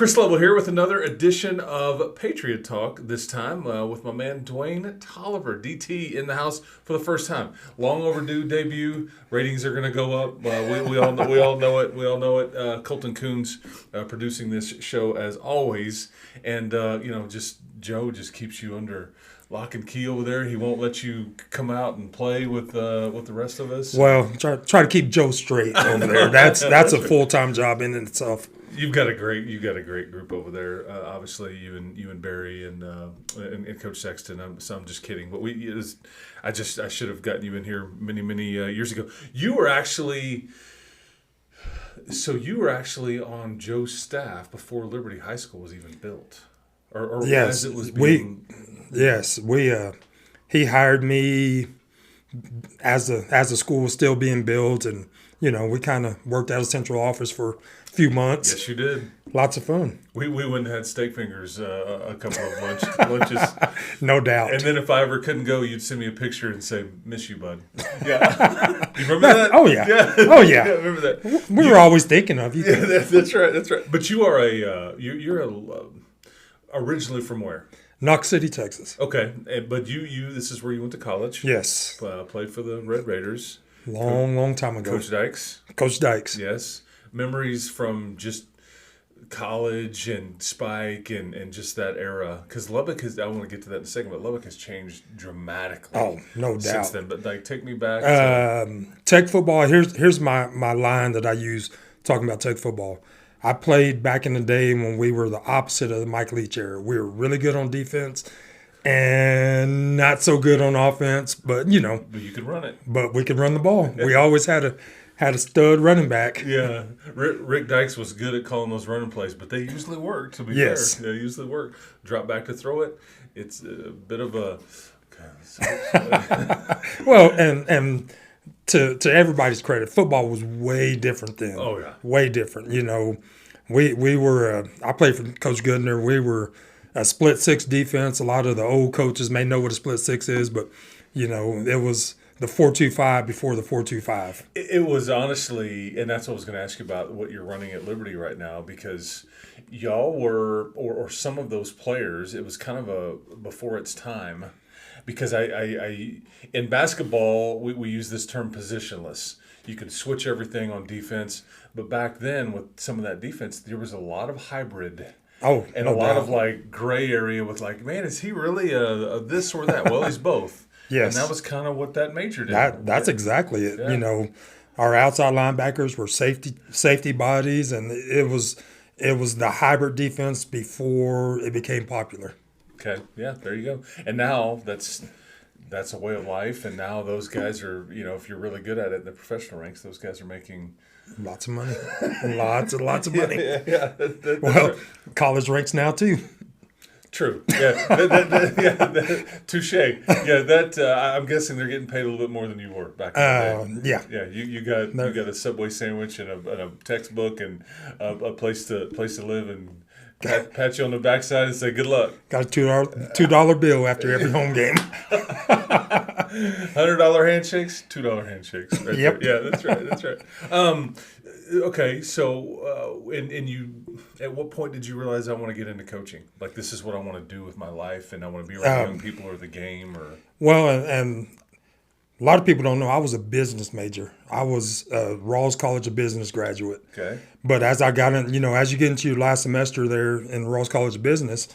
Chris Lovell here with another edition of Patriot Talk, this time with my man Duane Toliver, DT, in the house for the first time. Long overdue debut. Ratings are going to go up. We all know it. We all know it. Colton Coons producing this show as always. And, just Joe just keeps you under lock and key over there. He won't let you come out and play with the rest of us. Well, try to keep Joe straight over there. That's a full-time job in itself. You've got a great group over there. Obviously, you and Barry and Coach Sexton. I'm just kidding, but I should have gotten you in here many years ago. You were actually on Joe's staff before Liberty High School was even built, or yes, as it was being. He hired me as the school was still being built, and we kind of worked out of central office for few months. Yes, you did. Lots of fun. We went and had steak fingers a couple of lunches. No doubt. And then if I ever couldn't go, you'd send me a picture and say, "Miss you, bud." Yeah. You remember that? Oh yeah. Oh yeah. Remember that? We were always thinking of you. Yeah, that's right. But you are originally from where? Knox City, Texas. Okay, but you this is where you went to college. Yes. Played for the Red Raiders. Long time ago. Coach Dykes. Yes. Memories from just college and Spike and just that era, because Lubbock has. I want to get to that in a second, but Lubbock has changed dramatically. Oh, no doubt. Since then, but take me back. Tech football. Here's my line that I use talking about Tech football. I played back in the day when we were the opposite of the Mike Leach era. We were really good on defense and not so good on offense, but But you could run it. But we could run the ball. We always had a stud running back. Yeah, Rick Dykes was good at calling those running plays, but they usually work. To be fair, they usually work. Drop back to throw it. It's a bit of a. Well, and to everybody's credit, football was way different then. Oh yeah, way different. We were. I played for Coach Goodner. We were a split six defense. A lot of the old coaches may know what a split six is, but it was the 4-2-5 before the 4-2-5. It was honestly, and that's what I was going to ask you about what you're running at Liberty right now, because y'all were, or some of those players, it was kind of a before its time, because I in basketball we use this term positionless. You can switch everything on defense, but back then with some of that defense, there was a lot of hybrid. Oh, and no a lot doubt. of like gray area with like, man, is he really a this or that? Well, he's both. Yes. And that was kind of what that major did. That's exactly it. Yeah. Our outside linebackers were safety bodies, and it was the hybrid defense before it became popular. Okay. Yeah, there you go. And now that's a way of life, and now those guys are, if you're really good at it in the professional ranks, those guys are making lots of money. lots of money. Yeah. That's right. College ranks now too. True. Yeah. Touche. Yeah. I'm guessing they're getting paid a little bit more than you were back in the day. Yeah. Yeah. You got a Subway sandwich and a textbook and a place to live and pat you on the backside and say good luck. Got a $2 bill after every home game. $100 handshakes, $2 handshakes. Right. Yep. There. Yeah. That's right. Okay, so and you, at what point did you realize I want to get into coaching? Like, this is what I want to do with my life, and I want to be around young people or the game, or. Well, and a lot of people don't know I was a business major. I was a Rawls College of Business graduate. Okay. But as I got in, as you get into your last semester there in Rawls College of Business,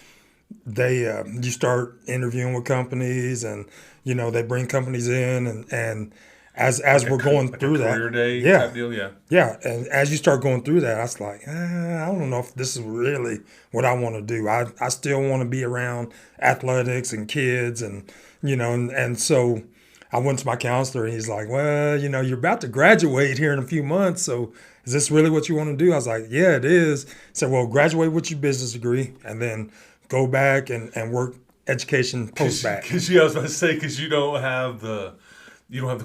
you start interviewing with companies, and they bring companies in, and as we're going through that, career day type deal, yeah, and as you start going through that, I was like, I don't know if this is really what I want to do. I still want to be around athletics and kids, and and so I went to my counselor, and he's like, well, you're about to graduate here in a few months, so is this really what you want to do? I was like, yeah, it is. He said, well, graduate with your business degree, and then go back and work education post-back. Because I was about to say, because you don't have the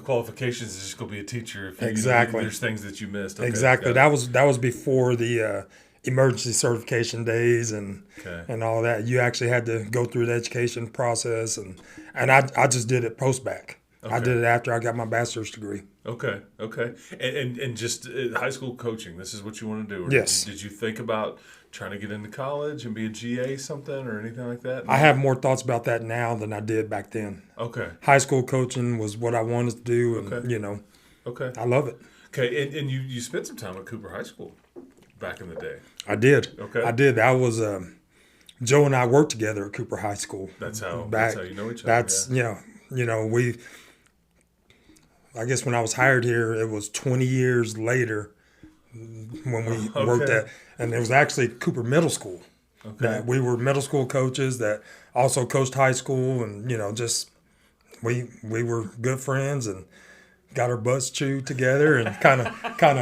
qualifications to just go be a teacher. Exactly. There's things that you missed. Okay, exactly. That was before the emergency certification days and all that. You actually had to go through the education process, and I just did it post-back. I did it after I got my bachelor's degree. Okay. And just high school coaching, this is what you want to do? Or Yes. Did you think about trying to get into college and be a GA something or anything like that? I have more thoughts about that now than I did back then. Okay. High school coaching was what I wanted to do, and, Okay. I love it. Okay, and you spent some time at Cooper High School back in the day. I did. Okay. I did. I was Joe and I worked together at Cooper High School. That's how you know each other. That's we. I guess when I was hired here, it was 20 years later when we worked at, and it was actually Cooper Middle School. Okay. That we were middle school coaches that also coached high school, and just we were good friends and got our butts chewed together and kind of cut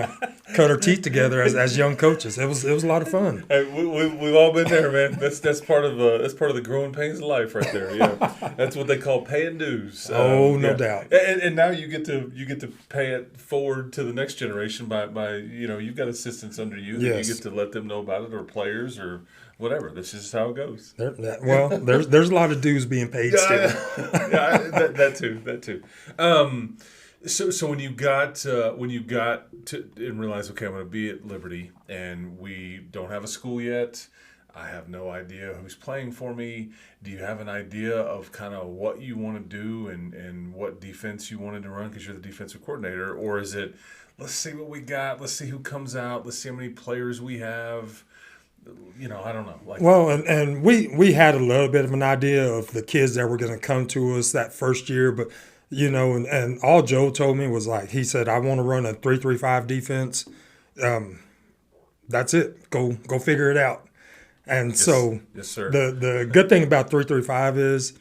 our teeth together as young coaches. It was a lot of fun. Hey, we've all been there, man. That's part of the growing pains of life, right there. Yeah, that's what they call paying dues. No doubt. And now you get to pay it forward to the next generation by you've got assistants under you that Yes. you get to let them know about it, or players or whatever. This is how it goes. There's a lot of dues being paid still. That too. So when you got to and realized, okay, I'm going to be at Liberty, and we don't have a school yet. I have no idea who's playing for me. Do you have an idea of kind of what you want to do and what defense you wanted to run because you're the defensive coordinator, or is it let's see what we got, let's see who comes out, let's see how many players we have? I don't know. And we had a little bit of an idea of the kids that were going to come to us that first year, but. And all Joe told me was he said, I want to run a 3-3-5 defense. That's it. Go figure it out. And yes, so yes, sir. The good thing about 3-3-5 is,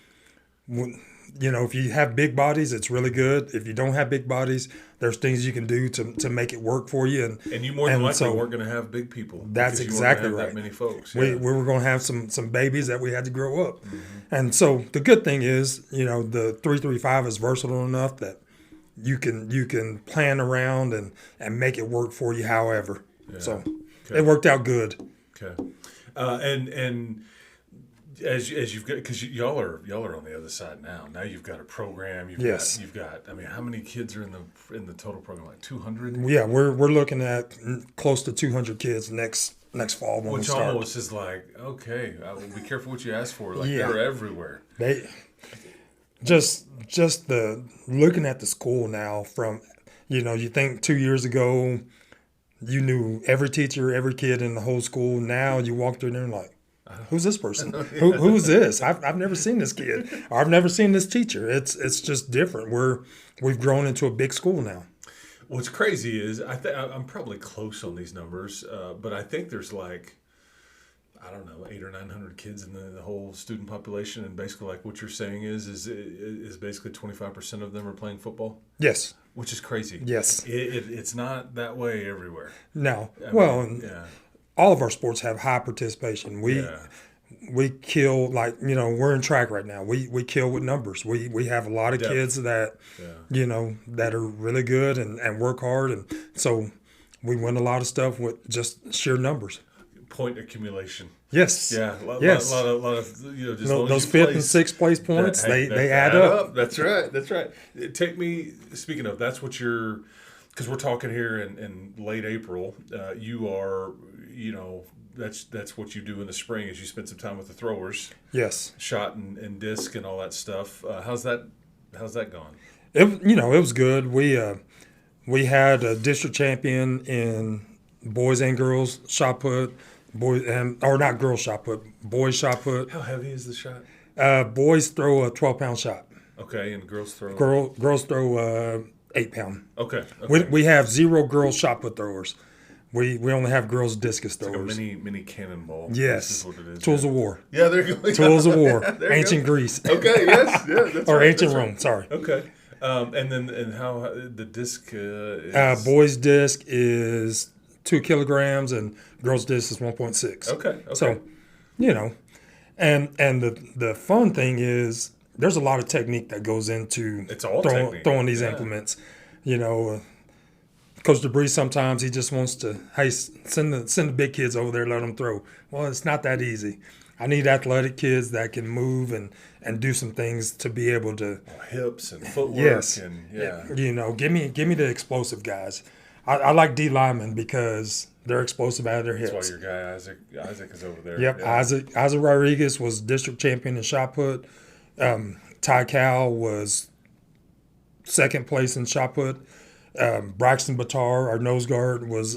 if you have big bodies, it's really good. If you don't have big bodies, there's things you can do to make it work for you. And you more than likely weren't going to have big people. That's exactly right. That many folks. Yeah. We were going to have some babies that we had to grow up. Mm-hmm. And so the good thing is, the 3-3-5 is versatile enough that you can plan around and make it work for you however. Yeah. So it worked out good. Okay. And as you've got, because y'all are on the other side now. Now you've got a program. You've got. I mean, how many kids are in the total program? Like 200. Yeah, we're looking at close to 200 kids next fall when we start. Which almost is like, okay, be careful what you ask for. Like they're everywhere. They just the looking at the school now from, you think 2 years ago, you knew every teacher, every kid in the whole school. Now you walk through there and like, who's this person? Who's this? I've never seen this kid, or I've never seen this teacher. It's just different. We've grown into a big school now. What's crazy is I'm probably close on these numbers, but I think there's 800 or 900 kids in the whole student population, and basically like what you're saying is basically 25% of them are playing football. Yes. Which is crazy. Yes. It's not that way everywhere. No. All of our sports have high participation. We kill, we're in track right now. We kill with numbers. We have a lot of kids that, that are really good and work hard. And so we win a lot of stuff with just sheer numbers. Point accumulation. Yes. Yeah. A lot of just those fifth and sixth place points, they add up. That's right. Take me, speaking of, that's what because we're talking here in late April, you are, that's what you do in the spring is you spend some time with the throwers. Yes. Shot and disc and all that stuff. How's that gone? It was good. We had a district champion in boys and girls shot put, not girls shot put, boys shot put. How heavy is the shot? Boys throw a 12-pound shot. Okay, and girls throw? Girls throw 8-pound. Okay. We have 0 girls shot put throwers. We only have girls discus throwers. Like a mini cannonball. Yes. This is what it is. Tools of war. Yeah, there you go. Tools of war. Ancient Greece. Okay, yes. Yeah, that's or right. ancient Rome, sorry. Okay. And how the disc is? Boys disc is 2 kilograms and girls disc is 1.6. Okay. So, and the fun thing is there's a lot of technique that goes into throwing these implements. Coach DeBree sometimes he just wants to, hey, send the big kids over there, let them throw. Well, it's not that easy. I need athletic kids that can move and do some things to be able to. Hips and footwork. Yes. And yeah. Give me the explosive guys. I like D linemen because they're explosive out of their hips. That's why your guy Isaac is over there. Yep, Yeah. Isaac Rodriguez was district champion in shot put. Ty Cal was second place in shot put. Braxton Batar, our nose guard, was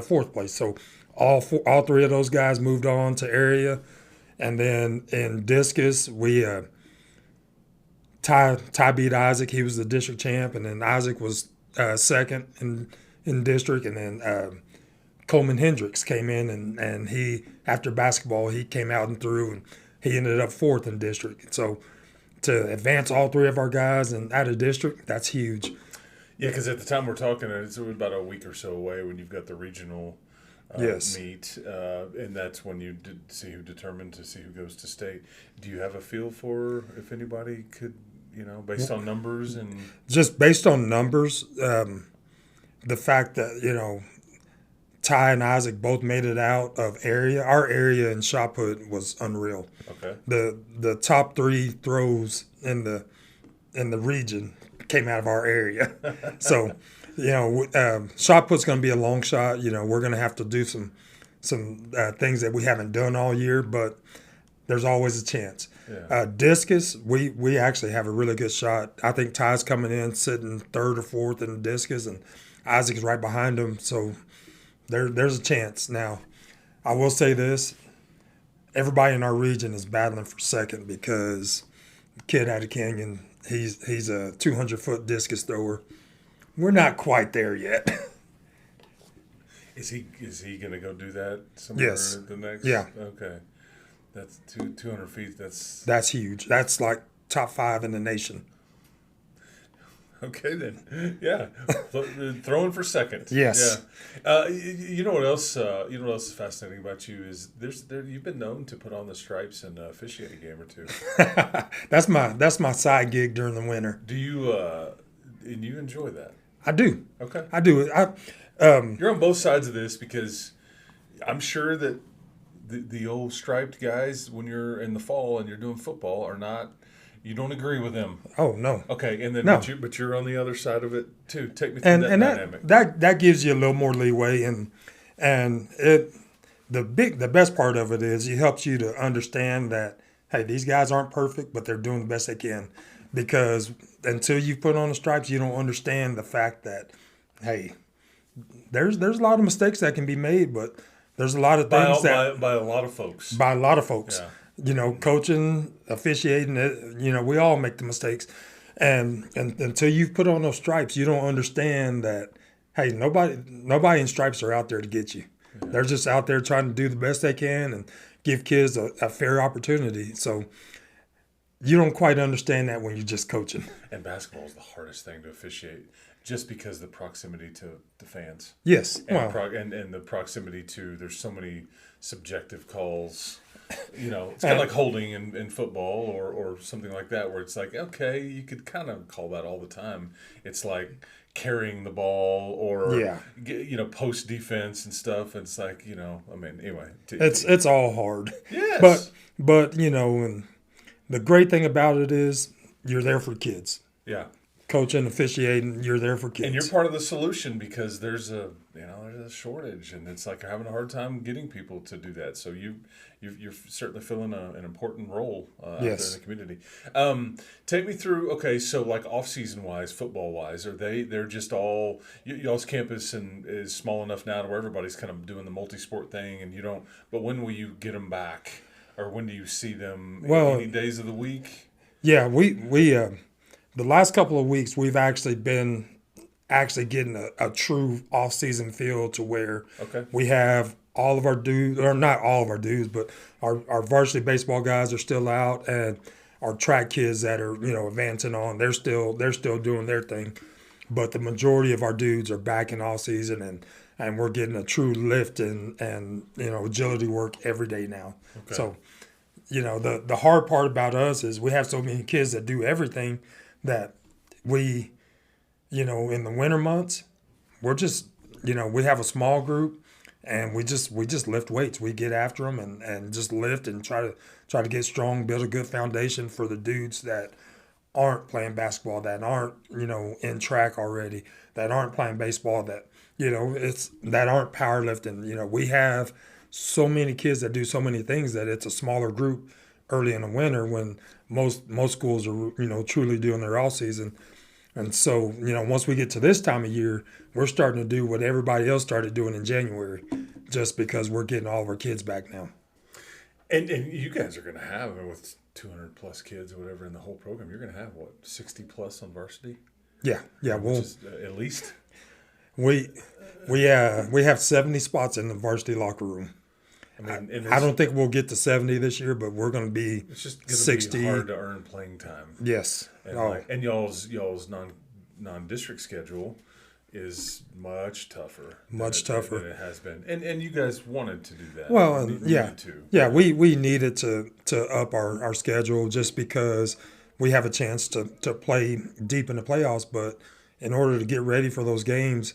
fourth place. So all three of those guys moved on to area, and then in discus Ty beat Isaac. He was the district champ, and then Isaac was second in district, and then Coleman Hendricks came in and he, after basketball, he came out and threw, and he ended up fourth in district. So to advance all three of our guys and out of district, that's huge. Yeah, because at the time we're talking, it's about a week or so away when you've got the regional meet, and that's when you see who determined to see who goes to state. Do you have a feel for if anybody could, based on numbers and just based on numbers, the fact that Ty and Isaac both made it out of area. Our area in shot put was unreal. Okay. The top three throws in the region came out of our area. So, shot put's going to be a long shot. We're going to have to do some things that we haven't done all year, but there's always a chance. Yeah. Discus, we actually have a really good shot. I think Ty's coming in sitting third or fourth in the discus, and Isaac is right behind him. So there's a chance. Now, I will say this. Everybody in our region is battling for second because the kid out of Canyon, he's a 200-foot discus thrower. We're not quite there yet. Is he going to go do that somewhere? Yes. The next? Yeah. Okay. That's 200 feet. That's huge. That's like top 5 in the nation. Okay then, yeah, throwing for second. Yes. Yeah. You know what else? You know what else is fascinating about you is you've been known to put on the stripes and officiate a game or two. That's my side gig during the winter. Do you and you enjoy that? I do. Okay. I do. You're on both sides of this because I'm sure that the old striped guys, when you're in the fall and you're doing football, are not. You don't agree with them. Oh no. Okay, and then No. but you're on the other side of it too. Take me through that dynamic. That gives you a little more leeway, and the best part of it is it helps you to understand that hey, these guys aren't perfect, but they're doing the best they can. Because until you put on the stripes, you don't understand the fact that hey, there's a lot of mistakes that can be made, but there's a lot of things by a lot of folks. By a lot of folks. Yeah. Coaching, officiating, we all make the mistakes. And until you've put on those stripes, you don't understand that, hey, nobody in stripes are out there to get you. Yeah. They're just out there trying to do the best they can and give kids a fair opportunity. So you don't quite understand that when you're just coaching. And basketball is the hardest thing to officiate just because the proximity to the fans. Yes. And, and the proximity to, there's so many subjective calls. It's kind of like holding in football or something like that, where it's like, okay, you could kind of call that all the time. It's like carrying the ball or, post defense and stuff. It's like, anyway. It's all hard. Yes. But and the great thing about it is you're there for kids. Yeah. Coaching, officiating, you're there for kids. And you're part of the solution because there's a shortage, and it's like you're having a hard time getting people to do that. So you're certainly filling an important role out there in the community. Take me through. Okay, so like off-season wise, football wise, they're just all y'all's campus and is small enough now to where everybody's kind of doing the multi-sport thing, and you don't. But when will you get them back, or when do you see them? Any days of the week? Yeah, we the last couple of weeks we've actually been getting a true off-season feel to where we have all of our dudes, or not all of our dudes, but our varsity baseball guys are still out, and our track kids that are advancing on, they're still doing their thing, but the majority of our dudes are back in all season, and we're getting a true lift and agility work every day now. Okay. So the hard part about us is we have so many kids that do everything that we in the winter months, we're just, we have a small group. and we just lift weights. We get after them and just lift and try to get strong, build a good foundation for the dudes that aren't playing basketball, that aren't in track already, that aren't playing baseball, that it's that aren't powerlifting. We have so many kids that do so many things that it's a smaller group early in the winter when most schools are truly doing their all season. And so, once we get to this time of year, we're starting to do what everybody else started doing in January, just because we're getting all of our kids back now. And you guys are going to have, with 200 plus kids or whatever in the whole program, you're going to have, 60 plus on varsity? Yeah. Which is, at least? We have 70 spots in the varsity locker room. I don't think we'll get to 70 this year, but we're going to be 60. It's just going to be hard to earn playing time. Yes. And y'all's non-district schedule is much tougher. Much tougher than it has been. And you guys wanted to do that. Well, we needed to up our schedule just because we have a chance to play deep in the playoffs. But in order to get ready for those games,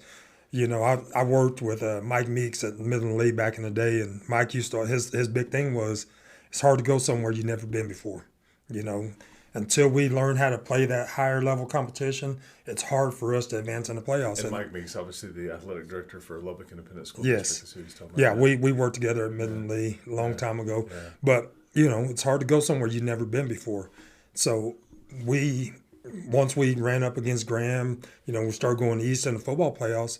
I worked with Mike Meeks at Midland Lee back in the day, and Mike used to his big thing was it's hard to go somewhere you've never been before. Until we learn how to play that higher level competition, it's hard for us to advance in the playoffs. And Mike Meeks, obviously the athletic director for Lubbock Independent School District. District, is who he's talking about. Yeah, we worked together at Midland Lee a long time ago. Yeah. But, it's hard to go somewhere you've never been before. So once we ran up against Graham, we started going east in the football playoffs,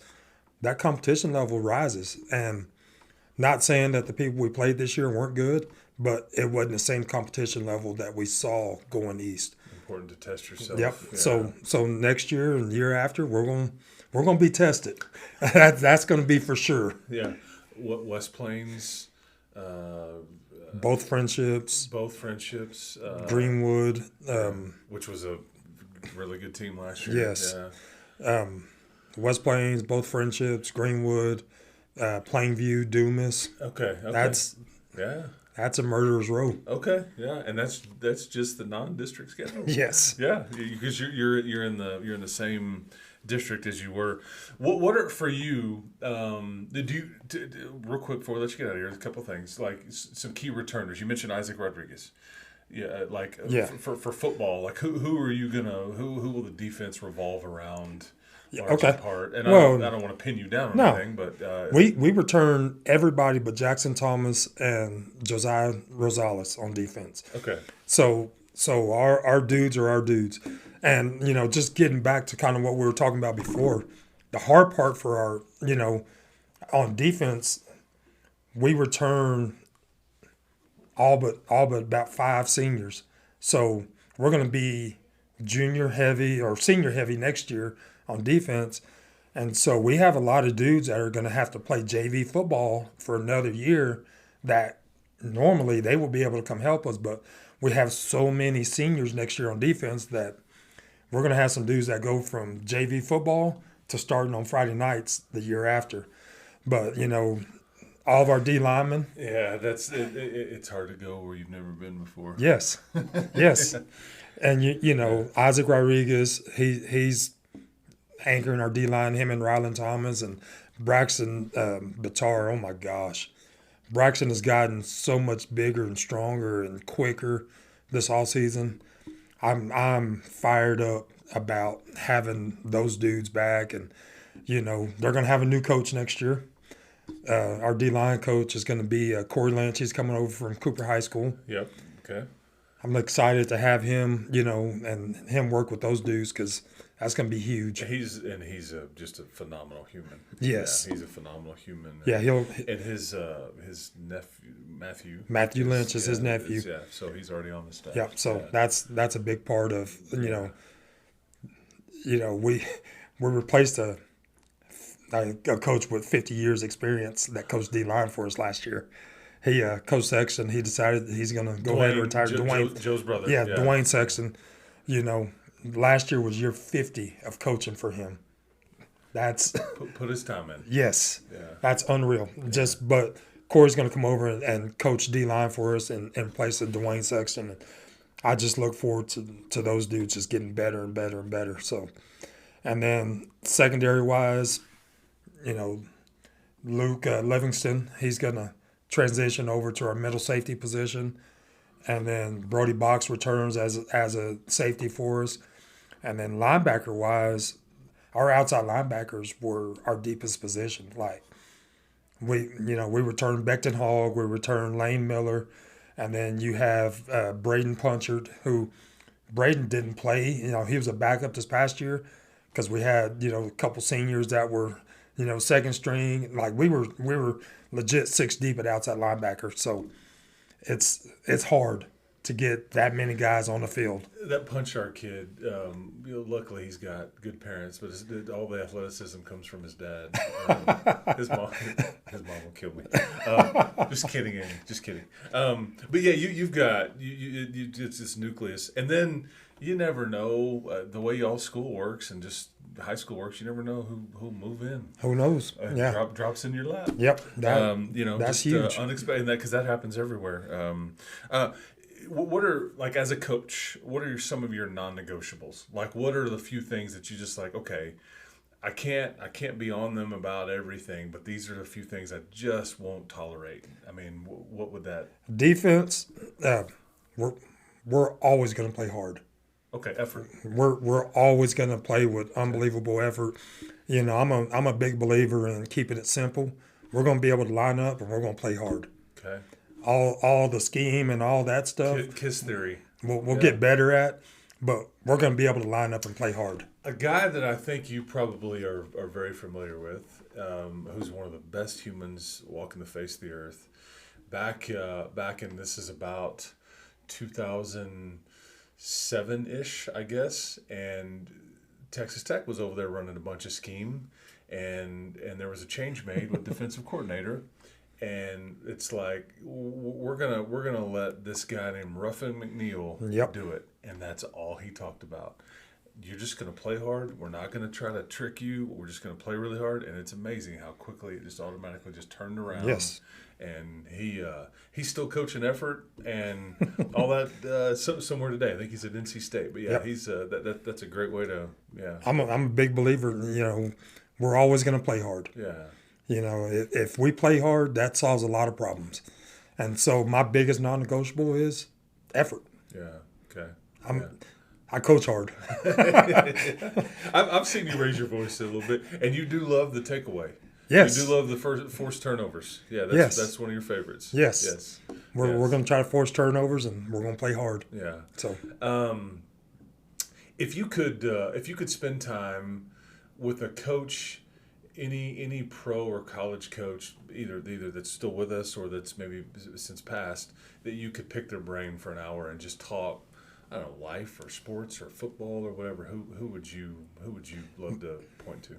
that competition level rises. And not saying that the people we played this year weren't good, but it wasn't the same competition level that we saw going east. Important to test yourself. Yep. Yeah. So next year and the year after, we're going to be tested. That's going to be for sure. Yeah. What West Plains? Both friendships. Greenwood. Which was a really good team last year. Yes. Yeah. West Plains, both friendships. Greenwood, Plainview, Dumas. Okay. That's a murderer's row. Okay, yeah, and that's just the non-district schedule. Yes. Yeah, because you're in the same district as you were. What are for you? Real quick before we let you get out of here, a couple things like some key returners. You mentioned Isaac Rodriguez. Yeah, for football, like who are you who will the defense revolve around? Okay. Part. And I don't want to pin you down on anything, but we return everybody but Jackson Thomas and Josiah Rosales on defense. Okay. So our dudes are our dudes, and just getting back to kind of what we were talking about before, the hard part for our on defense, we return all but about 5 seniors. So we're going to be junior heavy or senior heavy next year on defense. And so we have a lot of dudes that are going to have to play JV football for another year that normally they will be able to come help us. But we have so many seniors next year on defense that we're going to have some dudes that go from JV football to starting on Friday nights the year after. But, all of our D linemen. Yeah, it's hard to go where you've never been before. Yes. Yes. And, Isaac Rodriguez, he's anchoring our D-line, him and Rylan Thomas and Braxton Batar. Oh, my gosh. Braxton has gotten so much bigger and stronger and quicker this all season. I'm fired up about having those dudes back. And, they're going to have a new coach next year. Our D-line coach is going to be Corey Lynch. He's coming over from Cooper High School. Yep. Okay. I'm excited to have him, and him work with those dudes because that's going to be huge. He's just a phenomenal human. Yes. Yeah, he's a phenomenal human. Yeah, and his nephew Matthew Lynch is his nephew. So he's already on the staff. Yeah, so that's a big part of we replaced a coach with 50 years experience that coached D-line for us last year. He Coach Sexton, he decided that he's going to go ahead and retire. Joe's brother. Yeah, Duane Sexton. Last year was year 50 of coaching for him. That's put his time in. Yes, yeah. That's unreal. Yeah. But Corey's going to come over and coach D-line for us in place of Duane Sexton. And I just look forward to those dudes just getting better and better and better. So, and then secondary wise, Luke Livingston, he's going to transition over to our middle safety position. And then Brody Box returns as a safety for us. And then linebacker wise, our outside linebackers were our deepest position. Like we returned Becton Hogg, we returned Lane Miller, and then you have Braden Punchard, who Braden didn't play. He was a backup this past year because we had a couple seniors that were second string. Like we were legit six deep at outside linebacker. So it's hard to get that many guys on the field. That Punchard kid, luckily he's got good parents, but all the athleticism comes from his dad. His mom will kill me. Just kidding, Andy. Just kidding. But yeah, you've got it's this nucleus, and then you never know the way y'all school works and just high school works. You never know who'll move in. Who knows? Drops in your lap. Yep. just That's huge. Unexpected because that happens everywhere. What are, like, as a coach, what are some of your non-negotiables? Like, what are the few things that you just like, okay, I can't be on them about everything, but these are the few things I just won't tolerate. I mean, what would that? Defense, we're always going to play hard. Okay, effort. We're always going to play with unbelievable effort. I'm a big believer in keeping it simple. We're going to be able to line up and we're going to play hard. Okay. All the scheme and all that stuff. KISS theory. We'll get better at, but we're going to be able to line up and play hard. A guy that I think you probably are very familiar with, who's one of the best humans walking the face of the earth, back in, this is about 2007-ish, I guess, and Texas Tech was over there running a bunch of scheme, and there was a change made with defensive coordinator. And it's like we're gonna let this guy named Ruffin McNeil do it, and that's all he talked about. You're just gonna play hard. We're not gonna try to trick you. We're just gonna play really hard, and it's amazing how quickly it just automatically just turned around. Yes. And he's still coaching effort and all that somewhere today. I think he's at NC State, but yeah, he's that's a great way to I'm a big believer. We're always gonna play hard. Yeah. If we play hard, that solves a lot of problems. And so my biggest non-negotiable is effort. Yeah. Okay. I coach hard. I've seen you raise your voice a little bit, and you do love the takeaway. Yes. You do love the forced turnovers. Yeah, that's one of your favorites. Yes. We're going to try to force turnovers, and we're going to play hard. Yeah. So, if you could spend time with a coach, any pro or college coach, either that's still with us or that's maybe since passed, that you could pick their brain for an hour and just talk, I don't know, life or sports or football or whatever, who would you love to point to?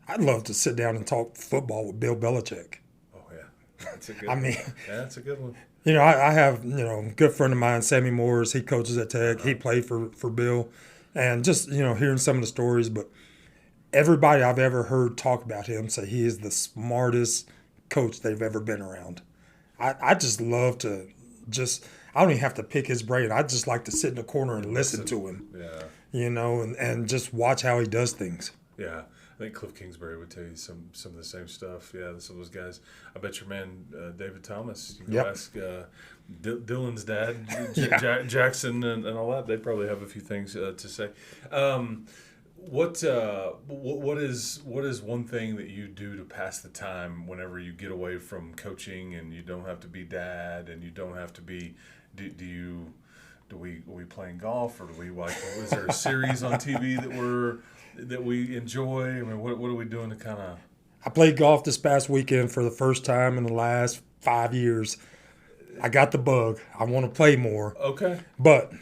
I'd love to sit down and talk football with Bill Belichick. Oh yeah, that's a good. That's a good one. I have a good friend of mine, Sammy Morris. He coaches at Tech. He played for Bill, and just hearing some of the stories, but. Everybody I've ever heard talk about him say he is the smartest coach they've ever been around. I just love to I don't even have to pick his brain. I just like to sit in the corner and listen to him. Yeah. And just watch how he does things. Yeah. I think Cliff Kingsbury would tell you some of the same stuff. Yeah, some of those guys. I bet your man David Thomas. You can ask Dylan's dad, Jackson, and all that. They probably have a few things to say. What is one thing that you do to pass the time whenever you get away from coaching and you don't have to be dad and you don't have to be are we playing golf, or do we like, is there a series on TV that we enjoy? I mean, what are we doing to kind of? I played golf this past weekend for the first time in the last 5 years. I got the bug. I want to play more. Okay. But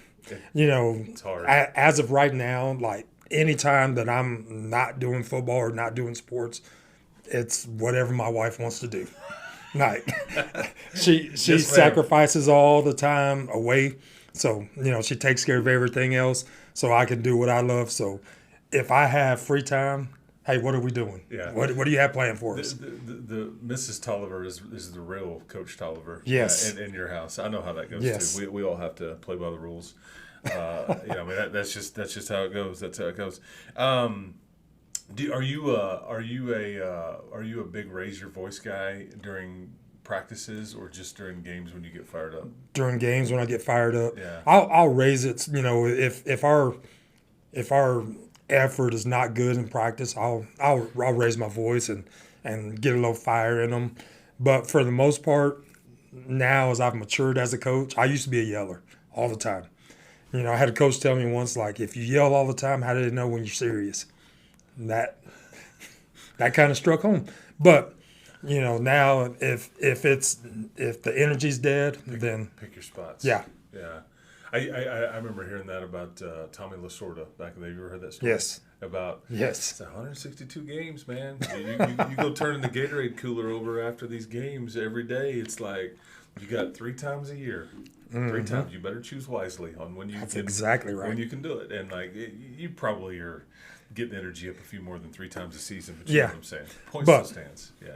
it's hard. As of right now, like, anytime that I'm not doing football or not doing sports, it's whatever my wife wants to do. Like, she sacrifices all the time away. So, she takes care of everything else so I can do what I love. So if I have free time, hey, what are we doing? Yeah. What do you have planned for us? The Mrs. Tolliver is the real Coach Tolliver. Yes. In your house. I know how that goes too. We all have to play by the rules. That's just how it goes. That's how it goes. Are you a big raise your voice guy during practices or just during games when you get fired up? During games when I get fired up, Yeah. I'll raise it. You know, if our effort is not good in practice, I'll raise my voice and get a little fire in them. But for the most part, now as I've matured as a coach, I used to be a yeller all the time. You know, I had a coach tell me once, like, if you yell all the time, how do they know when you're serious? And that kind of struck home. But you know, now if the energy's dead, then Pick your spots. yeah, Yeah. I remember hearing that about Tommy Lasorda back in the day. You ever heard that story? yes, About yes, it's 162 games, man. You go turning the Gatorade cooler over after these games every day. It's like you got 3 times a year. 3 times. You better choose wisely on when you that's can, exactly right. when you can do it. And like you probably are getting energy up a few more than 3 times a season. But you Yeah. know what I'm saying. Points But- still stands. Yeah.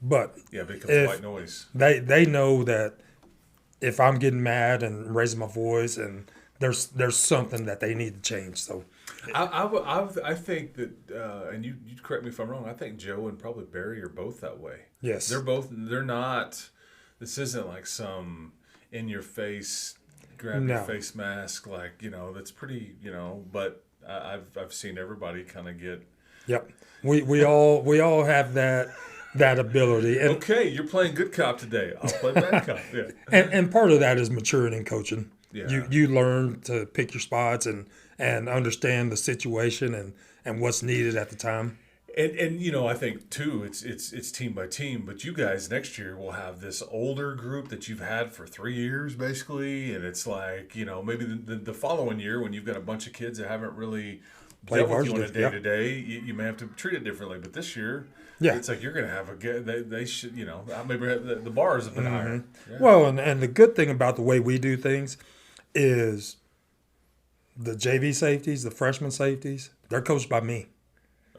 But Yeah. It becomes If- white noise. they know that if I'm getting mad and raising my voice, and there's something that they need to change. So I think that, and you correct me if I'm wrong. I think Joe and probably Barry are both that way. yes, They're not. This isn't like some in your face, grab your No. face mask. Like that's pretty. But I've seen everybody kind of get. yep. We all have that ability, and Okay, you're playing good cop today. I'll play bad cop. Yeah. and part of that is maturing in coaching. Yeah. You learn to pick your spots and understand the situation and what's needed at the time. And I think too it's team by team, but you guys next year will have this older group that you've had for 3 years basically, and it's like maybe the following year when you've got a bunch of kids that haven't really Played dealt with you on a varsity, yeah. day to day, you may have to treat it differently. But this year, Yeah. it's like you're gonna have they should maybe the bars have been higher. Yeah. Well, and the good thing about the way we do things is the JV safeties, the freshman safeties, they're coached by me.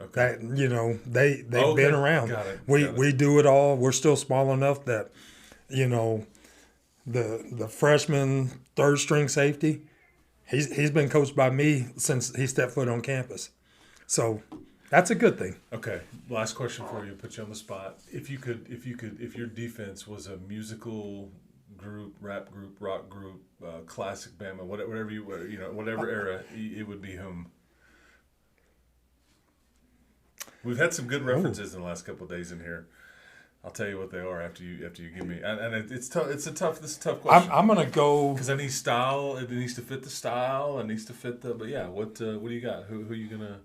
Okay. That they've Okay. been around. Got it. We do it all. We're still small enough that the freshman third string safety, he's been coached by me since he stepped foot on campus. So that's a good thing. Okay. Last question for you. Put you on the spot. If your defense was a musical group, rap group, rock group, classic Bama, whatever whatever era, it would be whom? We've had some good references in the last couple of days in here. I'll tell you what they are after you give me. And it's tough. This is a tough question. I'm gonna go. Because I need style. It needs to fit the style. It needs to fit the. But yeah, what do you got? Who are you gonna?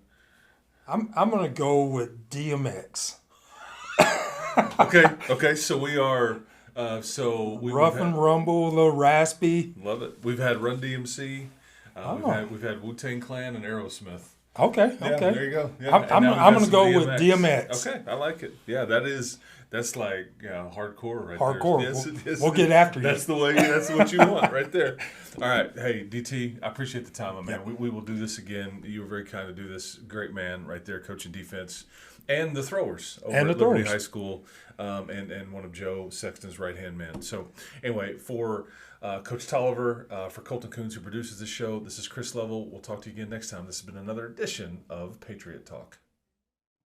I'm gonna go with DMX. Okay. So we are. Rough and rumble, a little raspy. Love it. We've had Run DMC. Oh. We've had Wu-Tang Clan and Aerosmith. Okay. Yeah, Okay. there you go. Yeah. I'm And now I'm we've got gonna some go with DMX. Okay, I like it. Yeah, that's like hardcore right Hardcore. there. Yes, it is. We'll get after you. That's the way. That's what you want right there. All right. Hey, DT, I appreciate the time, my man. Yeah. We will do this again. You were very kind to do this. Great man right there, coaching defense. And the throwers over And at the Liberty throwers. High School, and one of Joe Sexton's right-hand men. So anyway, for Coach Toliver, for Colton Coons, who produces this show, this is Chris Level. We'll talk to you again next time. This has been another edition of Patriot Talk.